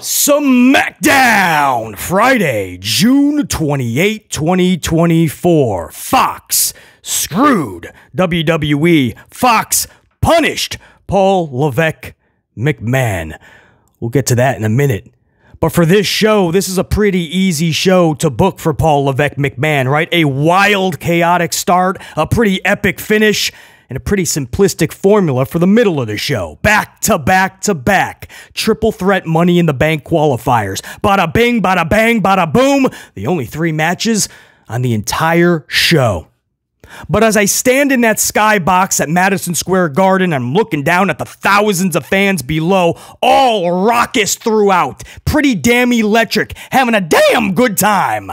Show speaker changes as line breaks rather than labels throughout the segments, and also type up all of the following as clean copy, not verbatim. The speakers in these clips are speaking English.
Smackdown Friday, June 28, 2024. Fox screwed WWE. Fox punished Paul Levesque McMahon. We'll get to that in a minute. But for this show, this is a pretty easy show to book for Paul Levesque McMahon, right? A wild, chaotic start, a pretty epic finish, and a pretty simplistic formula for the middle of the show. Back to back to back. Triple threat Money in the Bank qualifiers. Bada bing, bada bang, bada boom. The only 3 matches on the entire show. But as I stand in that skybox at Madison Square Garden, I'm looking down at the thousands of fans below, all raucous throughout. Pretty damn electric. Having a damn good time.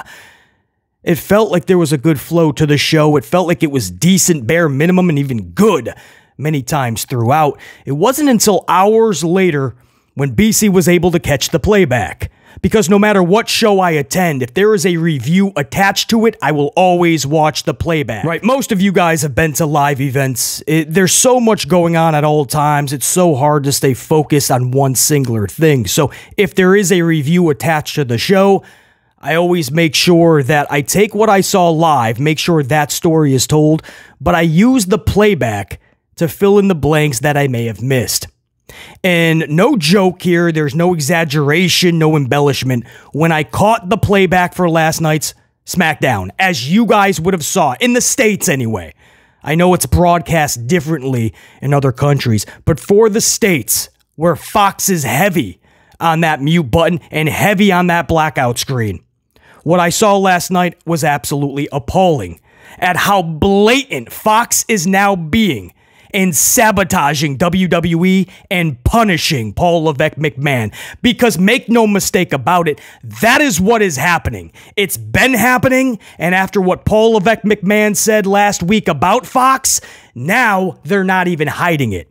It felt like there was a good flow to the show. It felt like it was decent, bare minimum, and even good many times throughout. It wasn't until hours later when BC was able to catch the playback. Because no matter what show I attend, if there is a review attached to it, I will always watch the playback. Right, most of you guys have been to live events. There's so much going on at all times. It's so hard to stay focused on one singular thing. So if there is a review attached to the show, I always make sure that I take what I saw live, make sure that story is told, but I use the playback to fill in the blanks that I may have missed. And no joke here, there's no exaggeration, no embellishment. When I caught the playback for last night's SmackDown, as you guys would have saw, in the States anyway. I know it's broadcast differently in other countries, but for the States, where Fox is heavy on that mute button and heavy on that blackout screen, what I saw last night was absolutely appalling at how blatant Fox is now being in sabotaging WWE and punishing Paul Levesque McMahon. Because make no mistake about it, that is what is happening. It's been happening, and after what Paul Levesque McMahon said last week about Fox, now they're not even hiding it.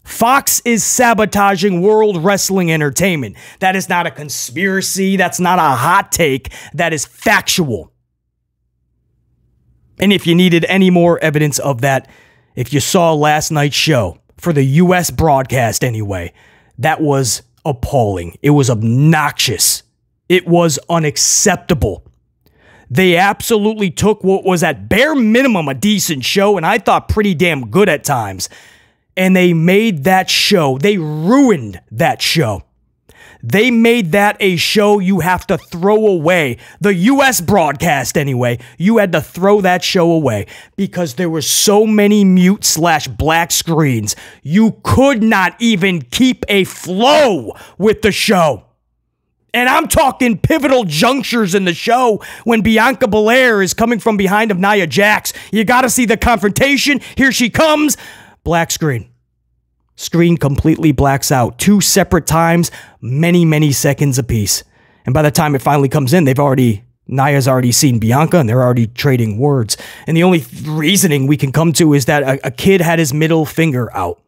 Fox is sabotaging World Wrestling Entertainment. That is not a conspiracy. That's not a hot take. That is factual. And if you needed any more evidence of that, if you saw last night's show, for the US broadcast anyway, that was appalling. It was obnoxious. It was unacceptable. They absolutely took what was at bare minimum a decent show, and I thought pretty damn good at times, and they made that show, they ruined that show. They made that a show you have to throw away. The US broadcast anyway, you had to throw that show away because there were so many mute/black screens. You could not even keep a flow with the show. And I'm talking pivotal junctures in the show when Bianca Belair is coming from behind of Nia Jax. You got to see the confrontation. Here she comes. Black screen. Screen completely blacks out. 2 separate times, many seconds apiece. And by the time it finally comes in, Nia's already seen Bianca and they're already trading words. And the only reasoning we can come to is that a kid had his middle finger out.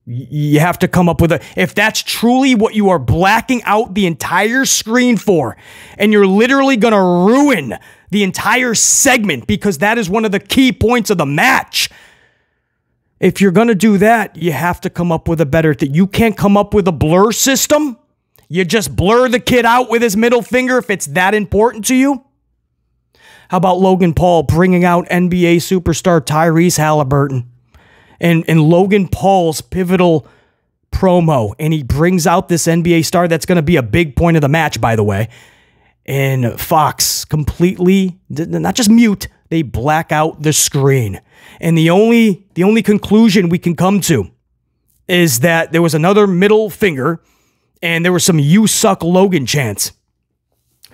You have to come up with if that's truly what you are blacking out the entire screen for, and you're literally going to ruin the entire segment because that is one of the key points of the match. If you're going to do that, you have to come up with a better thing. You can't come up with a blur system. You just blur the kid out with his middle finger if it's that important to you. How about Logan Paul bringing out NBA superstar Tyrese Halliburton? And Logan Paul's pivotal promo. And he brings out this NBA star that's going to be a big point of the match, by the way. And Fox completely, not just mute, they black out the screen. And the only conclusion we can come to is that there was another middle finger and there was some "You suck Logan" chants.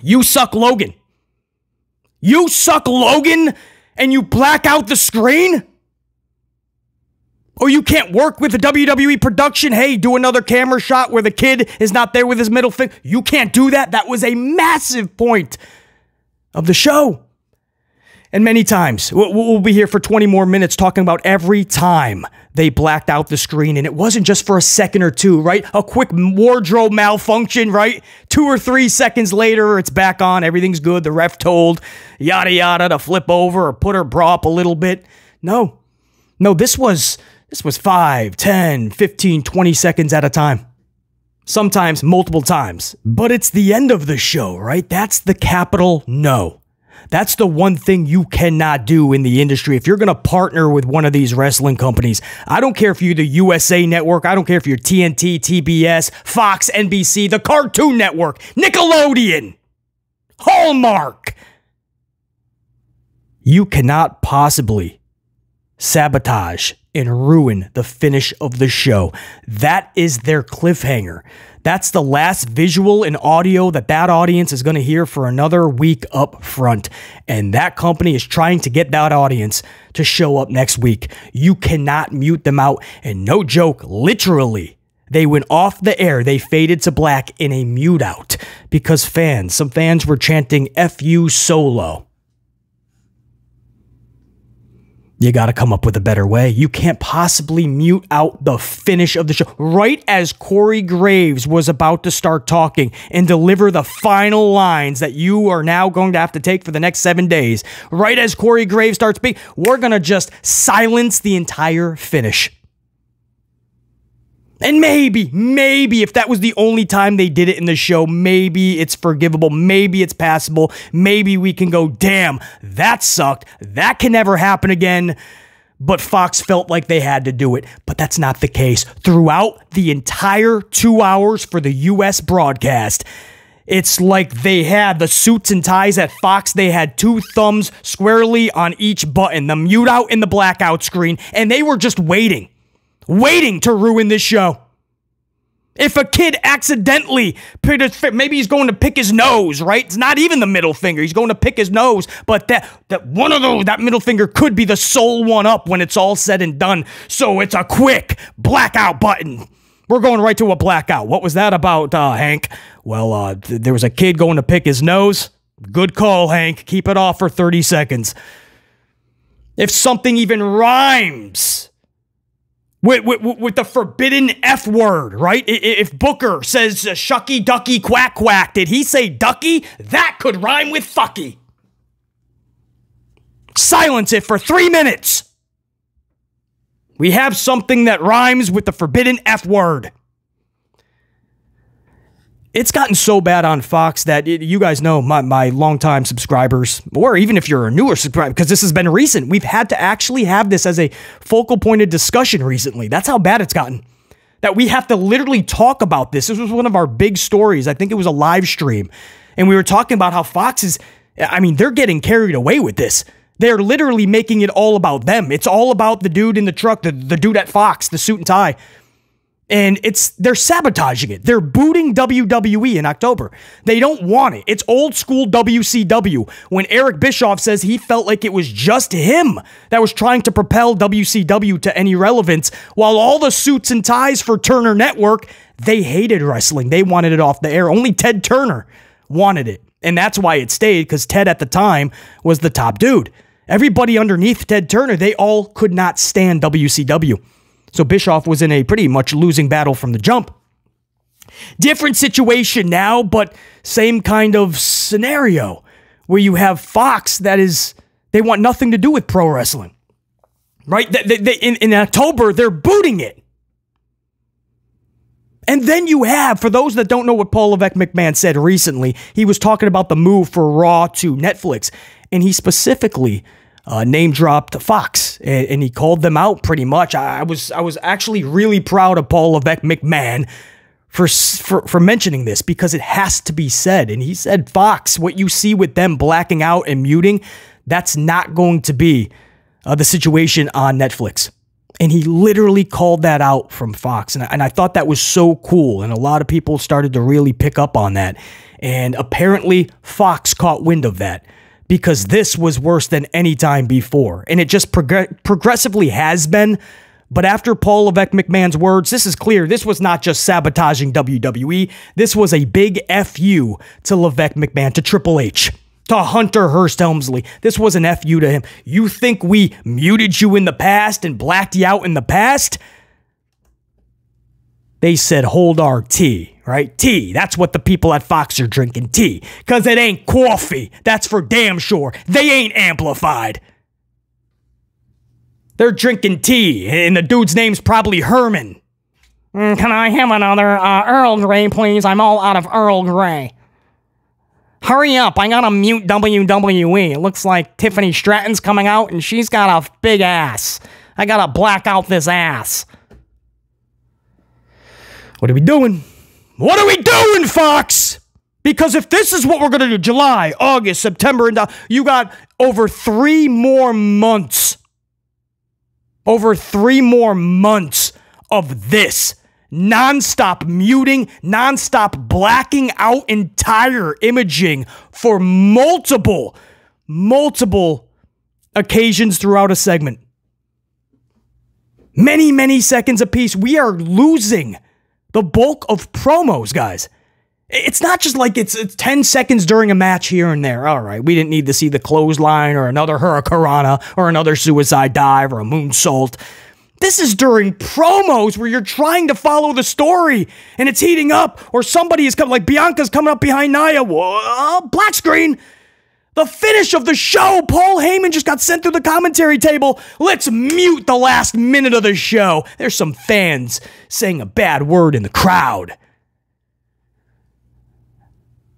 You suck Logan. You suck Logan and you black out the screen? Or you can't work with the WWE production? Hey, do another camera shot where the kid is not there with his middle finger. You can't do that? That was a massive point of the show. And many times, we'll be here for 20 more minutes talking about every time they blacked out the screen. And it wasn't just for a second or two, right? A quick wardrobe malfunction, right? 2 or 3 seconds later, it's back on. Everything's good. The ref told yada yada to flip over or put her bra up a little bit. No, this was 5, 10, 15, 20 seconds at a time. Sometimes multiple times. But it's the end of the show, right? That's the capital no. That's the one thing you cannot do in the industry. If you're going to partner with one of these wrestling companies, I don't care if you're the USA Network, I don't care if you're TNT, TBS, Fox, NBC, the Cartoon Network, Nickelodeon, Hallmark. You cannot possibly sabotage and ruin the finish of the show. That is their cliffhanger. That's the last visual and audio that audience is going to hear for another week up front. And that company is trying to get that audience to show up next week. You cannot mute them out. And no joke, literally, they went off the air. They faded to black in a mute out because some fans were chanting F you Solo. You got to come up with a better way. You can't possibly mute out the finish of the show. Right as Corey Graves was about to start talking and deliver the final lines that you are now going to have to take for the next 7 days, right as Corey Graves starts speaking, we're going to just silence the entire finish. And maybe if that was the only time they did it in the show, maybe it's forgivable, maybe it's passable, maybe we can go, damn, that sucked, that can never happen again. But Fox felt like they had to do it. But that's not the case. Throughout the entire 2 hours for the US broadcast, it's like they had the suits and ties at Fox. They had two thumbs squarely on each button, the mute out and the blackout screen, and they were just waiting to ruin this show. If a kid accidentally, maybe he's going to pick his nose, right? It's not even the middle finger. He's going to pick his nose, but that middle finger could be the sole one up when it's all said and done. So it's a quick blackout button. We're going right to a blackout. What was that about, Hank? Well, there was a kid going to pick his nose. Good call, Hank. Keep it off for 30 seconds. If something even rhymes with the forbidden F word, right? If Booker says shucky, ducky, quack, quack, did he say ducky? That could rhyme with fucky. Silence it for 3 minutes. We have something that rhymes with the forbidden F word. It's gotten so bad on Fox that you guys know, my longtime subscribers, or even if you're a newer subscriber, because this has been recent, we've had to actually have this as a focal point of discussion recently. That's how bad it's gotten. That we have to literally talk about this. This was one of our big stories. I think it was a live stream. And we were talking about how Fox they're getting carried away with this. They're literally making it all about them. It's all about the dude in the truck, the dude at Fox, the suit and tie. And they're sabotaging it. They're booting WWE in October. They don't want it. It's old school WCW. When Eric Bischoff says he felt like it was just him that was trying to propel WCW to any relevance, while all the suits and ties for Turner Network, they hated wrestling. They wanted it off the air. Only Ted Turner wanted it. And that's why it stayed, because Ted at the time was the top dude. Everybody underneath Ted Turner, they all could not stand WCW. So Bischoff was in a pretty much losing battle from the jump. Different situation now, but same kind of scenario where you have Fox they want nothing to do with pro wrestling, right? In October, they're booting it. And then you have, for those that don't know what Paul Levesque McMahon said recently, he was talking about the move for Raw to Netflix, and he specifically name dropped Fox, and he called them out pretty much. I was actually really proud of Paul Levesque McMahon for mentioning this, because it has to be said. And he said, Fox, what you see with them blacking out and muting, that's not going to be the situation on Netflix. And he literally called that out from Fox. And I thought that was so cool. And a lot of people started to really pick up on that. And apparently Fox caught wind of that, because this was worse than any time before. And it just progressively has been. But after Paul Levesque McMahon's words, this is clear. This was not just sabotaging WWE. This was a big FU to Levesque McMahon, to Triple H, to Hunter Hearst Helmsley. This was an FU to him. You think we muted you in the past and blacked you out in the past? They said, hold our tea, right? Tea. That's what the people at Fox are drinking, tea. Because it ain't coffee. That's for damn sure. They ain't amplified. They're drinking tea, and the dude's name's probably Herman.
Can I have another Earl Grey, please? I'm all out of Earl Grey. Hurry up, I gotta mute WWE. It looks like Tiffany Stratton's coming out and she's got a big ass. I gotta black out this ass.
What are we doing? What are we doing, Fox? Because if this is what we're gonna do, July, August, September, and you got over 3 more months. Over 3 more months of this. Non-stop muting, non-stop blacking out entire imaging for multiple occasions throughout a segment. Many seconds apiece. We are losing the bulk of promos, guys. It's not just like it's 10 seconds during a match here and there. All right, we didn't need to see the clothesline or another hurricanrana or another suicide dive or a moonsault. This is during promos where you're trying to follow the story and it's heating up, or somebody is coming, like Bianca's coming up behind Nia. Whoa, black screen. The finish of the show. Paul Heyman just got sent through the commentary table. Let's mute the last minute of the show. There's some fans saying a bad word in the crowd.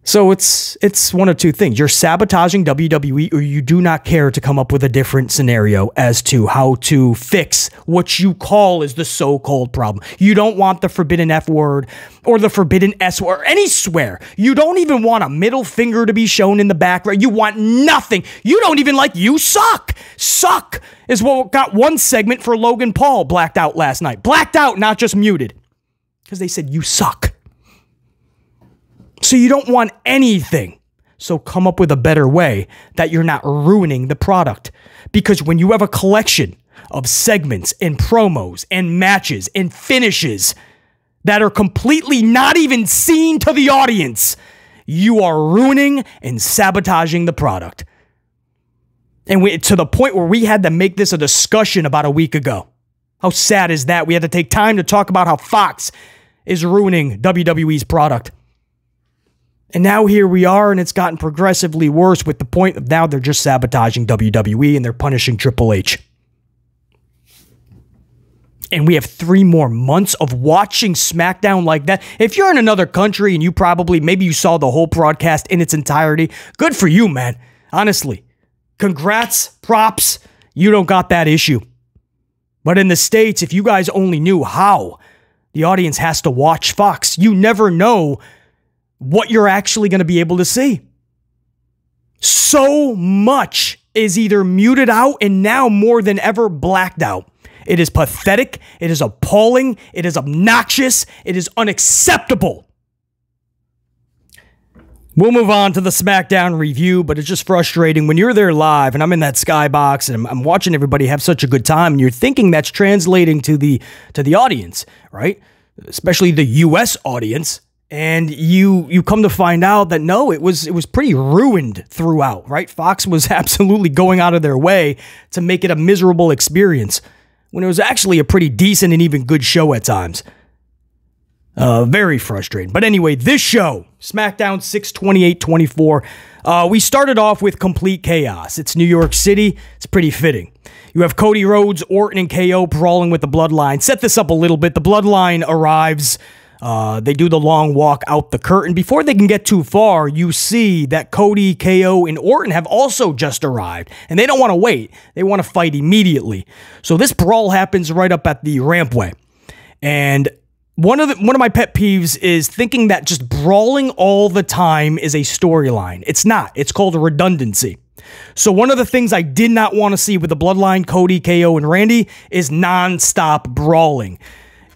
So it's one of two things. You're sabotaging WWE, or you do not care to come up with a different scenario as to how to fix what you call is the so-called problem. You don't want the forbidden F word or the forbidden S word or any swear. You don't even want a middle finger to be shown in the background. You want nothing. You don't even like "you suck." Suck is what got one segment for Logan Paul blacked out last night. Blacked out, not just muted. Because they said "you suck." So you don't want anything. So come up with a better way that you're not ruining the product. Because when you have a collection of segments and promos and matches and finishes that are completely not even seen to the audience, you are ruining and sabotaging the product. And to the point where we had to make this a discussion about a week ago. How sad is that? We had to take time to talk about how Fox is ruining WWE's product. And now here we are, and it's gotten progressively worse, with the point of now they're just sabotaging WWE and they're punishing Triple H. And we have 3 more months of watching SmackDown like that. If you're in another country and maybe you saw the whole broadcast in its entirety, good for you, man. Honestly. Congrats, props. You don't got that issue. But in the States, if you guys only knew how the audience has to watch Fox, you never know what you're actually going to be able to see. So much is either muted out and now more than ever blacked out. It is pathetic. It is appalling. It is obnoxious. It is unacceptable. We'll move on to the SmackDown review, but it's just frustrating when you're there live and I'm in that skybox and I'm watching everybody have such a good time and you're thinking that's translating to the audience, right? Especially the US audience. And you come to find out that no, it was pretty ruined throughout, right? Fox was absolutely going out of their way to make it a miserable experience when it was actually a pretty decent and even good show at times. Very frustrating. But anyway, this show, SmackDown 6/28/24, we started off with complete chaos. It's New York City. It's pretty fitting. You have Cody Rhodes, Orton, and KO brawling with the Bloodline. Set this up a little bit. The Bloodline arrives. They do the long walk out the curtain. Before they can get too far, you see that Cody, KO, and Orton have also just arrived. And they don't want to wait. They want to fight immediately. So this brawl happens right up at the rampway. And one of my pet peeves is thinking that just brawling all the time is a storyline. It's not. It's called a redundancy. So one of the things I did not want to see with the Bloodline, Cody, KO, and Randy is non-stop brawling.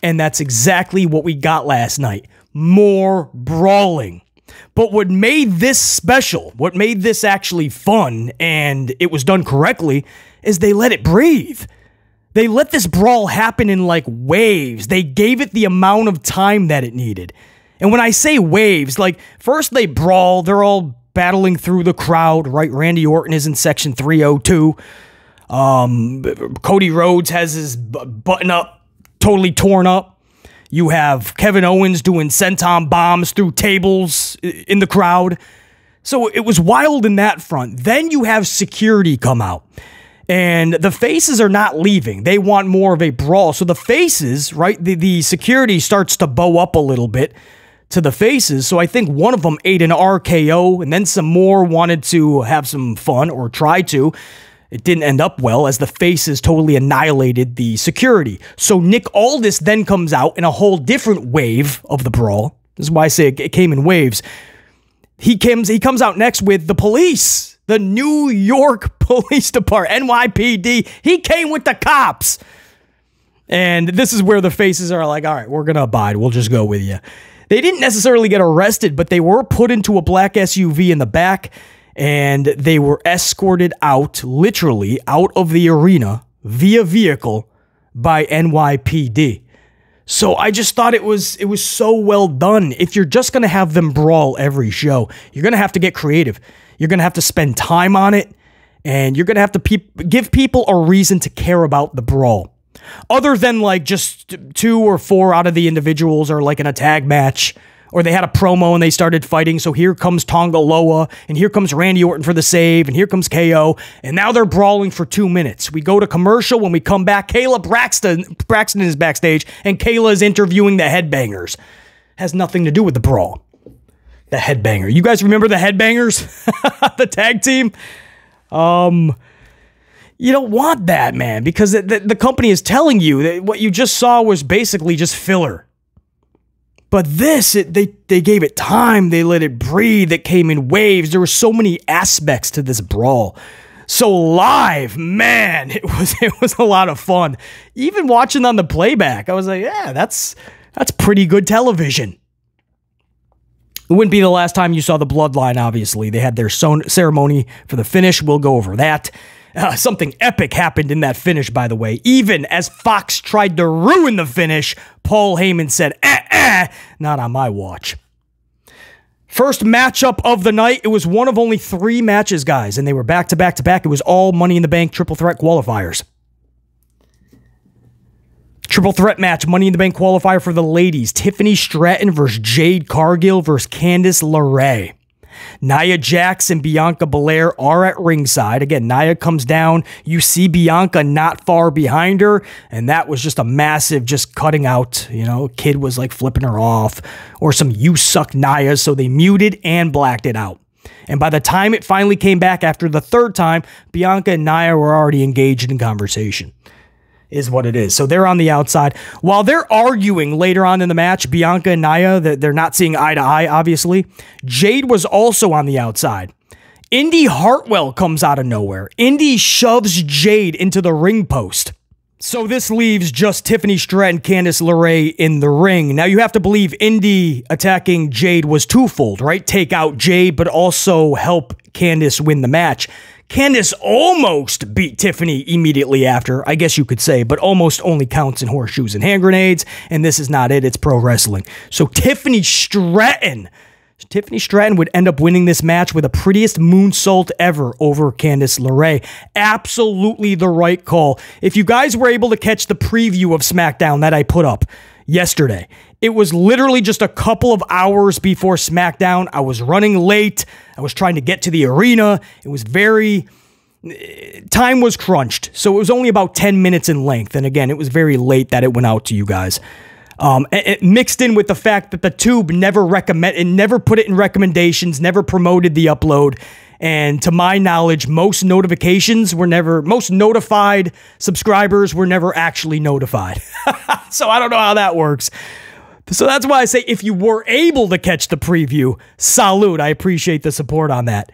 And that's exactly what we got last night. More brawling. But what made this special, what made this actually fun, and it was done correctly, is they let it breathe. They let this brawl happen in like waves. They gave it the amount of time that it needed. And when I say waves, like first they brawl, they're all battling through the crowd, right? Randy Orton is in section 302. Cody Rhodes has his button up totally torn up. You have Kevin Owens doing senton bombs through tables in the crowd. So it was wild in that front. Then you have security come out. And the faces are not leaving. They want more of a brawl. So the faces, right, the security starts to bow up a little bit to the faces. So I think one of them ate an RKO, and then some more wanted to have some fun or try to. It didn't end up well, as the faces totally annihilated the security. So Nick Aldis then comes out in a whole different wave of the brawl. This is why I say it came in waves. He comes out next with the police. The New York Police Department, NYPD. He came with the cops. And this is where the faces are like, all right, we're going to abide. We'll just go with you. They didn't necessarily get arrested, but they were put into a black SUV in the back, and they were escorted out, literally, out of the arena via vehicle by NYPD. So I just thought it was so well done. If you're just going to have them brawl every show, you're going to have to get creative. You're going to have to spend time on it, and you're going to have to give people a reason to care about the brawl. Other than like just 2 or 4 out of the individuals are like in a tag match, or they had a promo and they started fighting, so here comes Tonga Loa, and here comes Randy Orton for the save, and here comes KO, and now they're brawling for 2 minutes. We go to commercial. When we come back, Kayla Braxton is backstage, and Kayla is interviewing the Headbangers. Has nothing to do with the brawl. The Headbanger. You guys remember the Headbangers? The tag team? You don't want that, man, because the company is telling you that what you just saw was basically just filler. But this, they gave it time. They let it breathe. It came in waves. There were so many aspects to this brawl. So live, man, it was a lot of fun. Even watching on the playback, I was like, yeah, that's pretty good television. It wouldn't be the last time you saw the Bloodline, obviously. They had their ceremony for the finish. We'll go over that. Something epic happened in that finish, by the way. Even as Fox tried to ruin the finish, Paul Heyman said, not on my watch. First matchup of the night. It was one of only 3 matches, guys, and they were back to back to back. It was all Money in the Bank triple threat qualifiers. Triple threat match, Money in the Bank qualifier for the ladies. Tiffany Stratton versus Jade Cargill versus Candice LeRae. Nia Jax and Bianca Belair are at ringside. Again, Nia comes down. You see Bianca not far behind her, and that was just a massive just cutting out. You know, kid was like flipping her off, or some "you suck Nia," so they muted and blacked it out. And by the time it finally came back after the 3rd time, Bianca and Nia were already engaged in conversation. Is what it is. So they're on the outside. While they're arguing later on in the match, Bianca and Nia, they're not seeing eye to eye, obviously. Jade was also on the outside. Indy Hartwell comes out of nowhere. Indy shoves Jade into the ring post. So this leaves just Tiffany Stratton and Candice LeRae in the ring. Now you have to believe Indy attacking Jade was twofold, right? Take out Jade, but also help Candice win the match. Candice almost beat Tiffany immediately after, I guess you could say, but almost only counts in horseshoes and hand grenades, and this is not it, it's pro wrestling. So Tiffany Stratton would end up winning this match with the prettiest moonsault ever over Candice LeRae. Absolutely the right call. If you guys were able to catch the preview of SmackDown that I put up yesterday, it was literally just a couple of hours before SmackDown. I was running late. I was trying to get to the arena. It was time was crunched. So it was only about 10 minutes in length. And again, it was very late that it went out to you guys. It mixed in with the fact that the Tube never put it in recommendations, never promoted the upload. And to my knowledge, most notified subscribers were never actually notified. So I don't know how that works. So that's why I say if you were able to catch the preview, salute. I appreciate the support on that.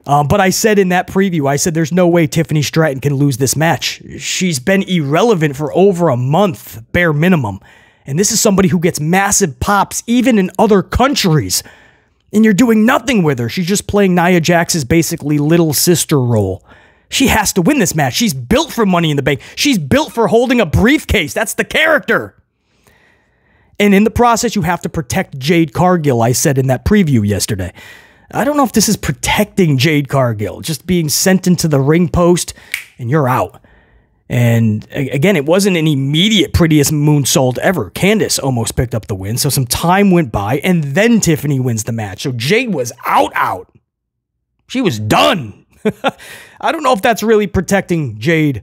But I said in that preview, I said there's no way Tiffany Stratton can lose this match. She's been irrelevant for over a month, bare minimum. And this is somebody who gets massive pops even in other countries. And you're doing nothing with her. She's just playing Nia Jax's basically little sister role. She has to win this match. She's built for Money in the Bank. She's built for holding a briefcase. That's the character. And in the process, you have to protect Jade Cargill, I said in that preview yesterday. I don't know if this is protecting Jade Cargill, just being sent into the ring post and you're out. And again, it wasn't an immediate prettiest moonsault ever. Candice almost picked up the win, so some time went by, and then Tiffany wins the match. So Jade was out. She was done. I don't know if that's really protecting Jade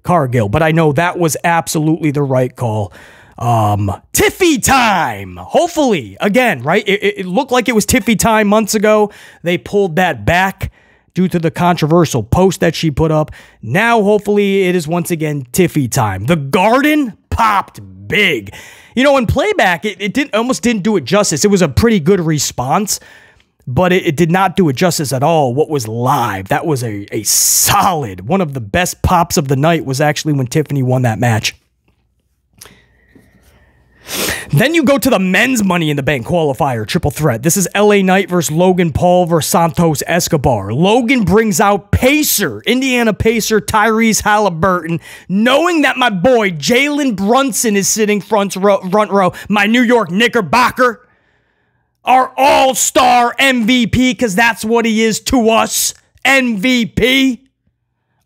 Cargill, but I know that was absolutely the right call. Tiffy time! Hopefully, again, right? It looked like it was Tiffy time months ago. They pulled that back due to the controversial post that she put up. Now, hopefully, it is once again Tiffy time. The Garden popped big. You know, in playback, it almost didn't do it justice. It was a pretty good response, but it did not do it justice at all. What was live, that was a solid, one of the best pops of the night was actually when Tiffany won that match. Then you go to the men's Money in the Bank qualifier triple threat. This is LA Knight versus Logan Paul versus Santos Escobar. Logan brings out Pacer, Indiana Pacer Tyrese Halliburton, knowing that my boy Jalen Brunson is sitting front row, my New York Knickerbocker, our all-star MVP, because that's what he is to us, MVP,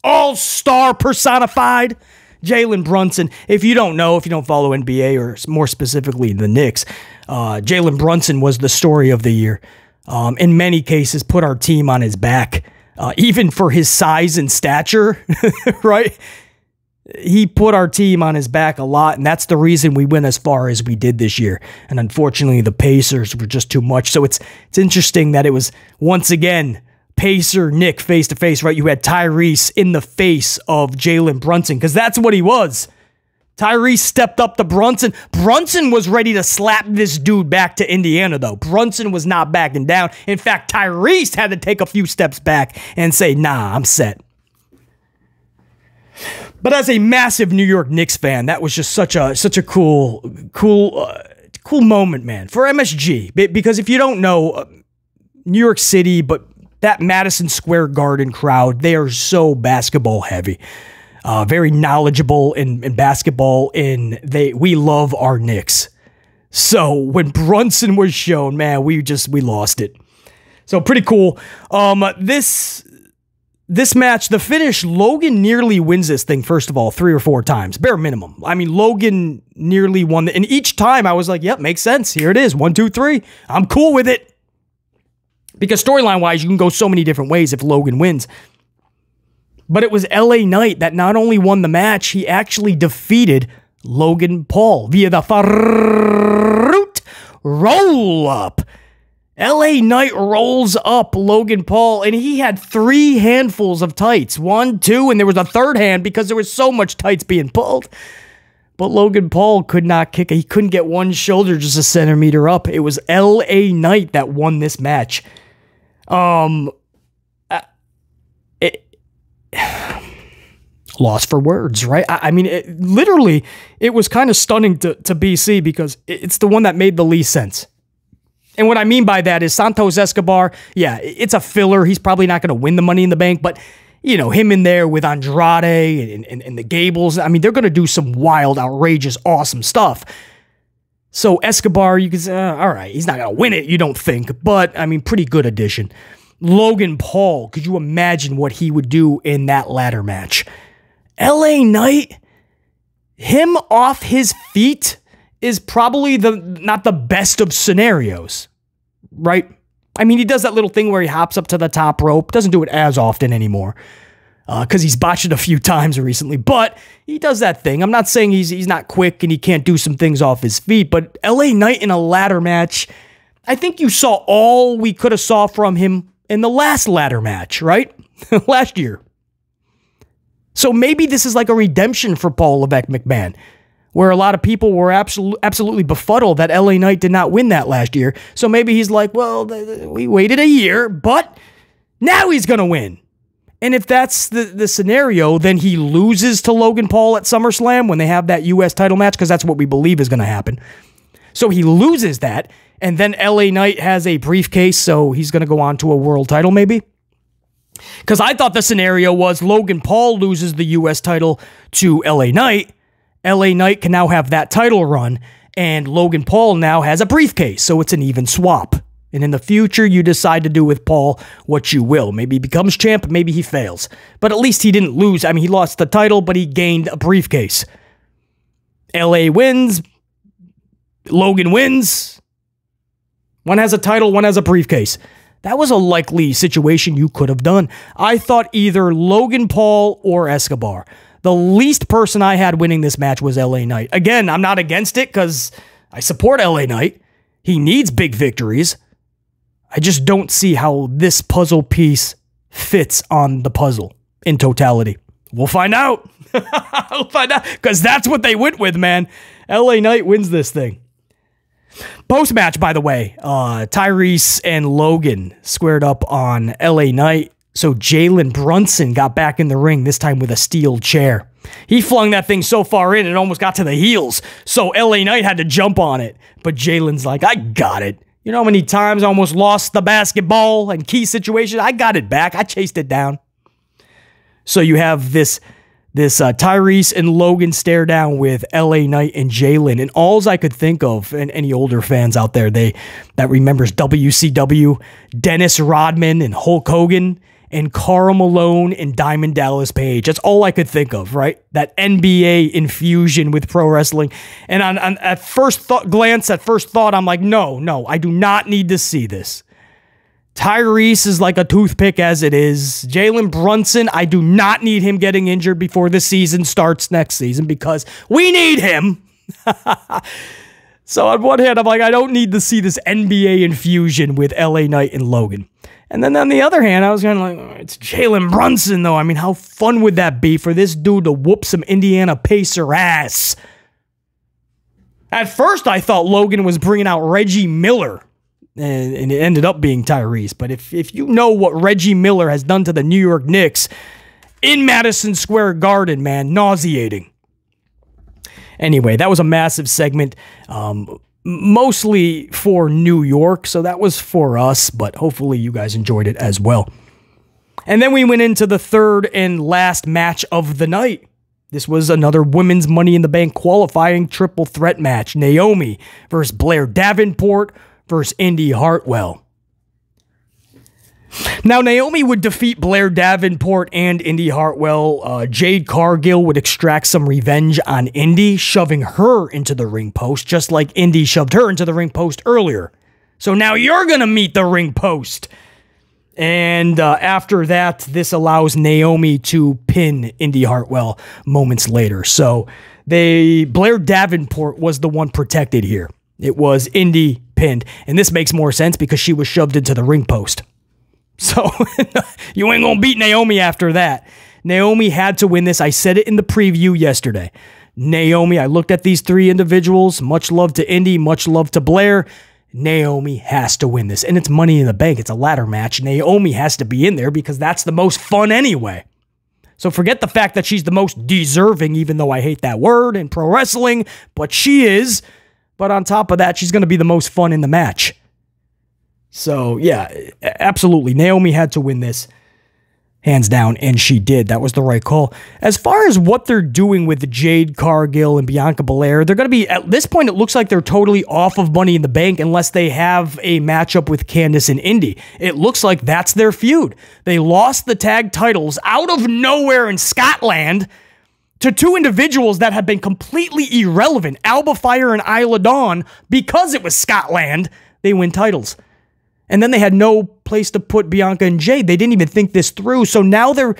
all-star personified. Jalen Brunson, if you don't know, if you don't follow NBA or more specifically the Knicks, Jalen Brunson was the story of the year. In many cases, put our team on his back, even for his size and stature, right? He put our team on his back a lot, and that's the reason we went as far as we did this year. And unfortunately, the Pacers were just too much. So it's interesting that it was, once again, Pacer Nick face-to-face, right? You had Tyrese in the face of Jalen Brunson, because that's what he was. Tyrese stepped up to Brunson. Brunson was ready to slap this dude back to Indiana, though. Brunson was not backing down. In fact, Tyrese had to take a few steps back and say, nah, I'm set. But as a massive New York Knicks fan, that was just such a cool moment, man, for MSG. Because if you don't know, New York City, but that Madison Square Garden crowd, they are so basketball heavy, very knowledgeable in basketball, and we love our Knicks. So when Brunson was shown, man, we lost it. So pretty cool. This match, the finish, Logan nearly wins this thing, first of all, 3 or 4 times, bare minimum. I mean, Logan nearly won, and each time I was like, yep, makes sense. Here it is, 1, 2, 3. I'm cool with it. Because storyline-wise, you can go so many different ways if Logan wins. But it was LA Knight that not only won the match, he actually defeated Logan Paul via the Fruit roll-up. LA Knight rolls up Logan Paul, and he had 3 handfuls of tights. 1, 2, and there was a third hand because there was so much tights being pulled. But Logan Paul could not kick it. He couldn't get one shoulder just a centimeter up. It was LA Knight that won this match. Lost for words, right? I mean, literally, it was kind of stunning to BC because it's the one that made the least sense. And what I mean by that is Santos Escobar, yeah, it's a filler. He's probably not going to win the Money in the Bank, but, you know, him in there with Andrade and the Gables, I mean, they're going to do some wild, outrageous, awesome stuff. So Escobar, you can say, all right, he's not going to win it, you don't think, but, I mean, pretty good addition. Logan Paul, could you imagine what he would do in that ladder match? LA Knight, him off his feet is probably not the best of scenarios, right? I mean, he does that little thing where he hops up to the top rope, doesn't do it as often anymore, because he's botched it a few times recently, but he does that thing. I'm not saying he's not quick and he can't do some things off his feet, but LA Knight in a ladder match, I think you saw all we could have saw from him in the last ladder match, right? Last year. So maybe this is like a redemption for Paul Levesque McMahon, where a lot of people were absolutely befuddled that LA Knight did not win that last year. So maybe he's like, well, we waited a year, but now he's going to win. And if that's the scenario, then he loses to Logan Paul at SummerSlam when they have that U.S. title match, because that's what we believe is going to happen. So he loses that, and then LA Knight has a briefcase, so he's going to go on to a world title maybe. Because I thought the scenario was Logan Paul loses the U.S. title to LA Knight. LA Knight can now have that title run, and Logan Paul now has a briefcase, so it's an even swap. And in the future, you decide to do with Paul what you will. Maybe he becomes champ, maybe he fails. But at least he didn't lose. I mean, he lost the title, but he gained a briefcase. LA wins. Logan wins. One has a title, one has a briefcase. That was a likely situation you could have done. I thought either Logan Paul or Escobar. The least person I had winning this match was LA Knight. Again, I'm not against it because I support LA Knight. He needs big victories. I just don't see how this puzzle piece fits on the puzzle in totality. We'll find out. We'll find out because that's what they went with, man. LA Knight wins this thing. Post-match, by the way, Tyrese and Logan squared up on LA Knight. So Jalen Brunson got back in the ring, this time with a steel chair. He flung that thing so far in, it almost got to the heels. So LA Knight had to jump on it. But Jalen's like, I got it. You know how many times I almost lost the basketball in key situations? I got it back. I chased it down. So you have this Tyrese and Logan stare down with LA Knight and Jalen. And alls I could think of, and any older fans out there that remembers WCW, Dennis Rodman and Hulk Hogan and Karl Malone and Diamond Dallas Page. That's all I could think of, right? That NBA infusion with pro wrestling. And at first thought, I'm like, no, I do not need to see this. Tyrese is like a toothpick as it is. Jalen Brunson, I do not need him getting injured before the season starts next season because we need him. So on one hand, I'm like, I don't need to see this NBA infusion with LA Knight and Logan. And then on the other hand, I was kind of like, oh, it's Jalen Brunson, though. I mean, how fun would that be for this dude to whoop some Indiana Pacer ass? At first, I thought Logan was bringing out Reggie Miller, and it ended up being Tyrese. But if you know what Reggie Miller has done to the New York Knicks in Madison Square Garden, man, nauseating. Anyway, that was a massive segment. Mostly for New York, so that was for us, but hopefully you guys enjoyed it as well. And then we went into the third and last match of the night. This was another Women's Money in the Bank qualifying triple threat match. Naomi versus Blair Davenport versus Indy Hartwell. Now, Naomi would defeat Blair Davenport and Indy Hartwell. Jade Cargill would extract some revenge on Indy, shoving her into the ring post, just like Indy shoved her into the ring post earlier. So now you're going to meet the ring post. And after that, this allows Naomi to pin Indy Hartwell moments later. So Blair Davenport was the one protected here. It was Indy pinned. And this makes more sense because she was shoved into the ring post. So, you ain't gonna beat Naomi after that. Naomi had to win this. I said it in the preview yesterday. Naomi, I looked at these three individuals. Much love to Indy, much love to Blair. Naomi has to win this. And it's Money in the Bank. It's a ladder match. Naomi has to be in there because that's the most fun anyway. So forget the fact that she's the most deserving, even though I hate that word in pro wrestling, but she is. But on top of that, she's going to be the most fun in the match. So, yeah, absolutely. Naomi had to win this, hands down, and she did. That was the right call. As far as what they're doing with Jade Cargill and Bianca Belair, they're going to be, at this point, it looks like they're totally off of Money in the Bank unless they have a matchup with Candice and Indy. It looks like that's their feud. They lost the tag titles out of nowhere in Scotland to two individuals that had been completely irrelevant, Alba Fire and Isla Dawn, because it was Scotland. They win titles. And then they had no place to put Bianca and Jade. They didn't even think this through. So now they're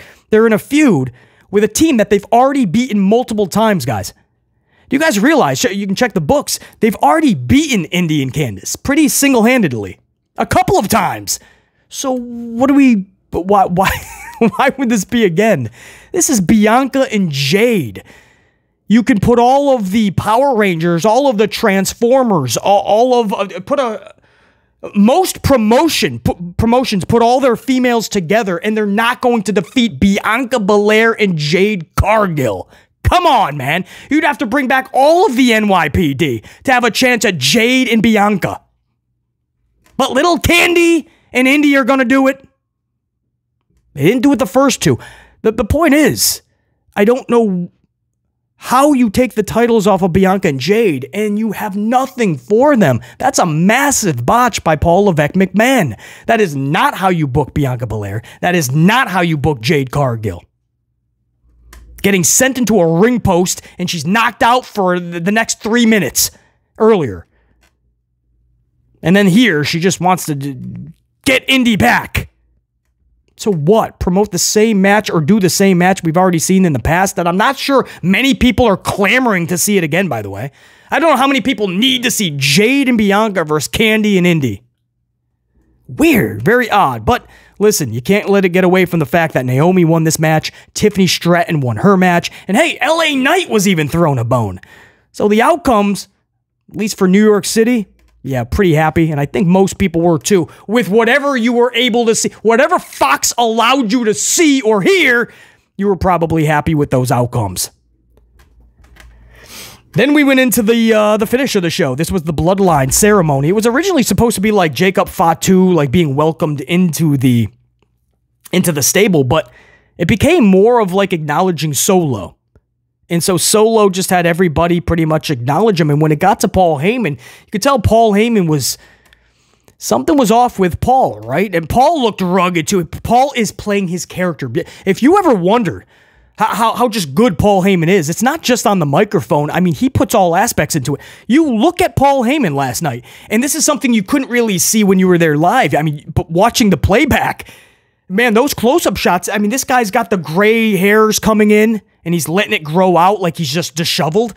in a feud with a team that they've already beaten multiple times, guys. Do you guys realize, you can check the books, they've already beaten Indy and Candice pretty single-handedly. A couple of times. So why would this be again? This is Bianca and Jade. You can put all of the Power Rangers, all of the Transformers, most promotions put all their females together and they're not going to defeat Bianca Belair and Jade Cargill. Come on, man. You'd have to bring back all of the NYPD to have a chance at Jade and Bianca. But little Candy and Indy are going to do it. They didn't do it the first two. The point is, I don't know how you take the titles off of Bianca and Jade and you have nothing for them. That's a massive botch by Paul Levesque McMahon. That is not how you book Bianca Belair. That is not how you book Jade Cargill. Getting sent into a ring post and she's knocked out for the next 3 minutes earlier. And then here, she just wants to get get Indy back. So what? Promote the same match or do the same match we've already seen in the past that I'm not sure many people are clamoring to see it again, by the way. I don't know how many people need to see Jade and Bianca versus Candy and Indy. Weird. Very odd. But listen, you can't let it get away from the fact that Naomi won this match, Tiffany Stratton won her match, and hey, LA Knight was even thrown a bone. So the outcomes, at least for New York City, yeah, pretty happy, and I think most people were too, with whatever you were able to see, whatever Fox allowed you to see or hear, you were probably happy with those outcomes. Then we went into the finish of the show. This was the Bloodline ceremony. It was originally supposed to be like Jacob Fatu, like being welcomed into the stable, but it became more of like acknowledging Solo. And so Solo just had everybody pretty much acknowledge him. And when it got to Paul Heyman, you could tell Paul Heyman something was off with Paul, right? And Paul looked rugged too. Paul is playing his character. If you ever wondered how just good Paul Heyman is, it's not just on the microphone. I mean, he puts all aspects into it. You look at Paul Heyman last night, and this is something you couldn't really see when you were there live. I mean, but watching the playback, man, those close-up shots, I mean, this guy's got the gray hairs coming in, and he's letting it grow out like he's just disheveled.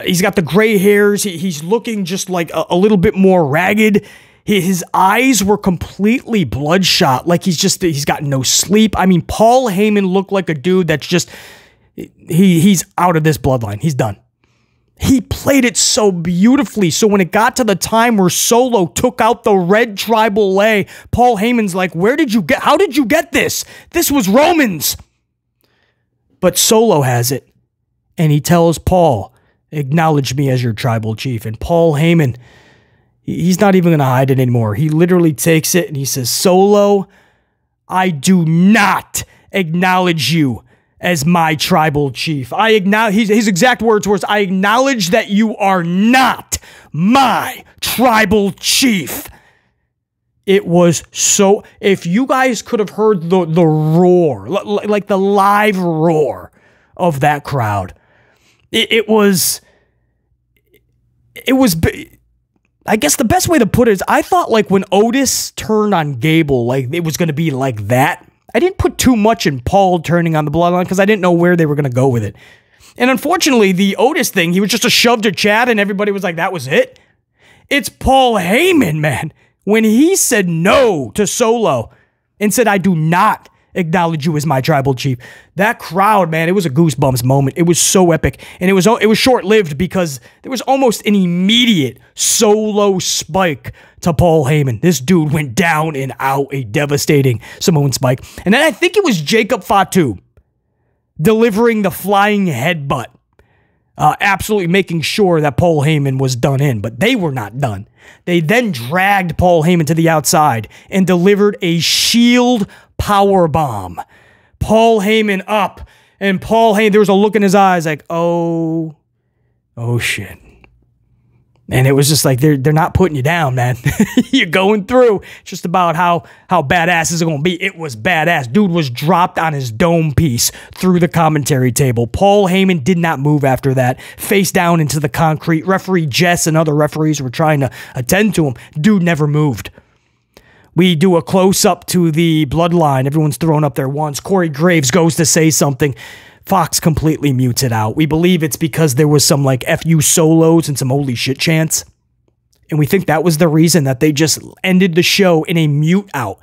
He's got the gray hairs. He's looking just like a little bit more ragged. His eyes were completely bloodshot, like he's got no sleep. I mean, Paul Heyman looked like a dude that's just, he's out of this bloodline. He's done. He played it so beautifully. So when it got to the time where Solo took out the red tribal A, Paul Heyman's like, how did you get this? This was Roman's. But Solo has it. And he tells Paul, acknowledge me as your tribal chief. And Paul Heyman, he's not even going to hide it anymore. He literally takes it and he says, Solo, I do not acknowledge you as my tribal chief. I acknowledge, his exact words was, I acknowledge that you are not my tribal chief. It was so, if you guys could have heard the roar, like the live roar of that crowd, it was, I guess the best way to put it is, I thought like when Otis turned on Gable, like it was going to be like that. I didn't put too much in Paul turning on the Bloodline because I didn't know where they were going to go with it. And unfortunately, the Otis thing, he was just a shove to Chad and everybody was like, that was it. It's Paul Heyman, man. When he said no to Solo and said, I do not acknowledge you as my tribal chief, that crowd, man, it was a goosebumps moment. It was so epic. And it was short-lived because there was almost an immediate Solo spike to Paul Heyman. This dude went down and out, a devastating Samoan spike. And then I think it was Jacob Fatu delivering the flying headbutt, absolutely making sure that Paul Heyman was done in, but they were not done. They then dragged Paul Heyman to the outside and delivered a shield power bomb. Paul Heyman up, and Paul Heyman, there was a look in his eyes like, oh shit. And it was just like, they're not putting you down, man. You're going through. It's just about how badass is it going to be. It was badass. Dude was dropped on his dome piece through the commentary table. Paul Heyman did not move after that. Face down into the concrete. Referee Jess and other referees were trying to attend to him. Dude never moved. We do a close-up to the Bloodline. Everyone's thrown up there once. Corey Graves goes to say something. Fox completely mutes it out. We believe it's because there was some like FU solos and some holy shit chants. And we think that was the reason that they just ended the show in a mute out.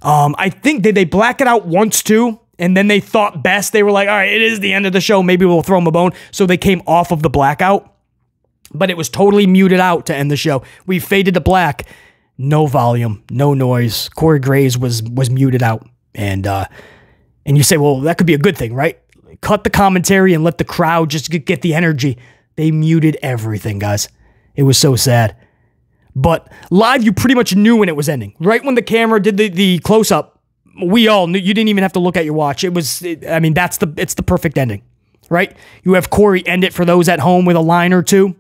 I think they black it out once too. And then they thought best. They were like, all right, it is the end of the show. Maybe we'll throw them a bone. So they came off of the blackout. But it was totally muted out to end the show. We faded to black. No volume, no noise. Corey Graves was muted out. And you say, well, that could be a good thing, right? Cut the commentary and let the crowd just get the energy. They muted everything, guys. It was so sad. But live, you pretty much knew when it was ending. Right when the camera did the close-up, we all knew. You didn't even have to look at your watch. It's the perfect ending, right? You have Corey end it for those at home with a line or two,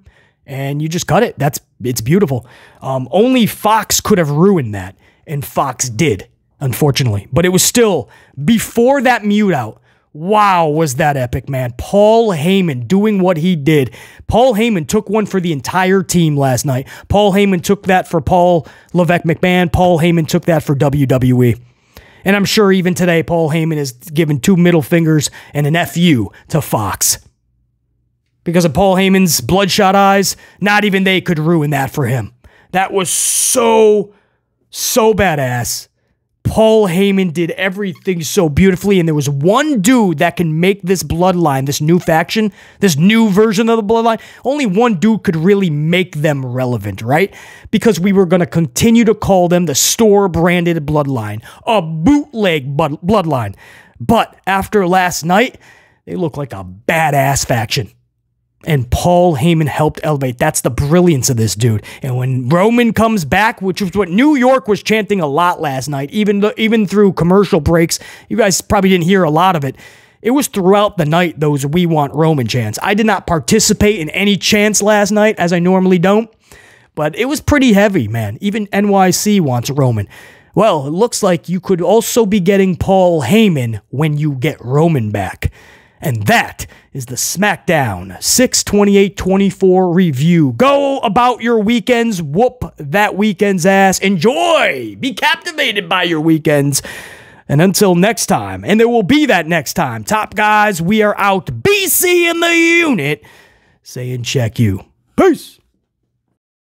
and you just cut it. It's beautiful. Only Fox could have ruined that, and Fox did, unfortunately. But it was still, before that mute out, Wow, was that epic, man. Paul Heyman doing what he did. Paul Heyman took one for the entire team last night. Paul Heyman took that for Paul Levesque McMahon. Paul Heyman took that for WWE. And I'm sure even today, Paul Heyman is giving 2 middle fingers and an FU to Fox. Because of Paul Heyman's bloodshot eyes, not even they could ruin that for him. That was so badass. Paul Heyman did everything so beautifully, and there was one dude that can make this bloodline, this new faction, this new version of the bloodline, only one dude could really make them relevant, right? Because we were going to continue to call them the store-branded bloodline, a bootleg bloodline. But after last night, they look like a badass faction. And Paul Heyman helped elevate. That's the brilliance of this dude. And when Roman comes back, which was what New York was chanting a lot last night, even through commercial breaks, you guys probably didn't hear a lot of it. It was throughout the night, those "We Want Roman" chants. I did not participate in any chants last night, as I normally don't. But it was pretty heavy, man. Even NYC wants Roman. Well, it looks like you could also be getting Paul Heyman when you get Roman back. And that is the SmackDown 6/28/24 review. Go about your weekends. Whoop that weekend's ass. Enjoy. Be captivated by your weekends. And until next time, and there will be that next time, top guys, we are out. BC in the unit saying check you. Peace.